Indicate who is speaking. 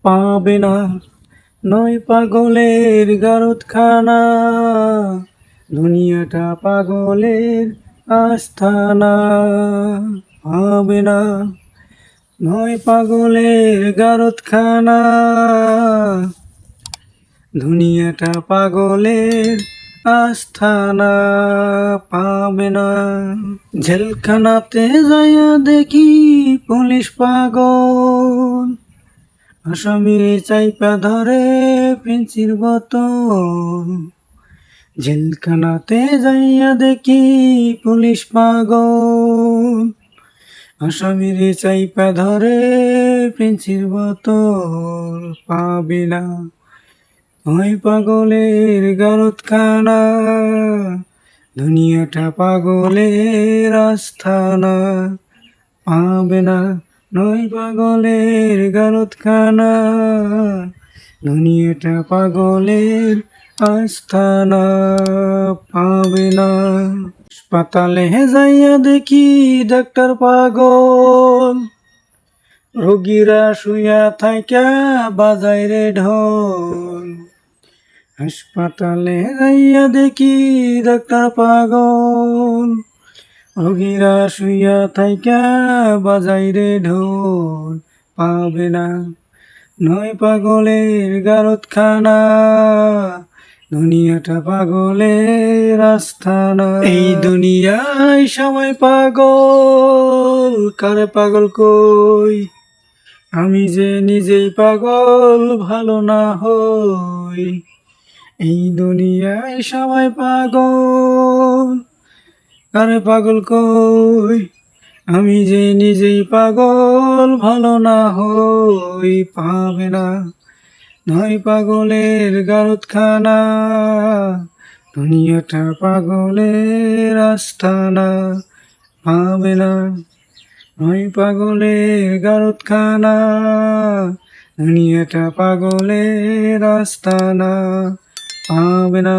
Speaker 1: পাবে না, নয় পাগলের গারদখানা, দুনিয়াটা পাগলের আস্থানা। পাবে না, নয় পাগলের গারদখানা, দুনিয়াটা পাগলের আস্থানা। পাবে না, জেলখানাতে যাইয়া দেখি পুলিশ পাগল, আসামির চাইপা ধরে পেন্সির বোতল। জেলখানাতে যাইয়া দেখি পুলিশ পাগল, আসামির চাইপা ধরে পেন্সির বোতল। পাবে না, ওই পাগলের গারদখানা, দুনিয়াটা পাগলের আস্থানা। পাবে না, নয় পাগলের গারদখানা, দুনিয়াটা পাগলের আস্থানা। পাবে না, হাসপাতালে যাইয়া দেখি ডাক্তার পাগল, রোগীরা শুইয়া থাইকা বাজায় রে ঢোল। হাসপাতালে যাইয়া দেখি ডাক্তার পাগল, রোগীরা শুইয়া থাইকা বাজায় রে ঢোল। পাবে না, নয় পাগলের গারদখানা, দুনিয়াটা পাগলের আস্থানা। এই দুনিয়ায় সবাই পাগল, কারে পাগল কই, আমি যে নিজেই পাগল ভালো না হই। এই দুনিয়ায় সবাই পাগল, কারে পাগল কই, আমি যে নিজেই পাগল ভালো না হই। পাবে না, নয় পাগলের গারদখানা, দুনিয়াটা পাগলের আস্থানা। পাবে না, নয় পাগলের গারদখানা, দুনিয়াটা পাগলের আস্থানা। পাবে না।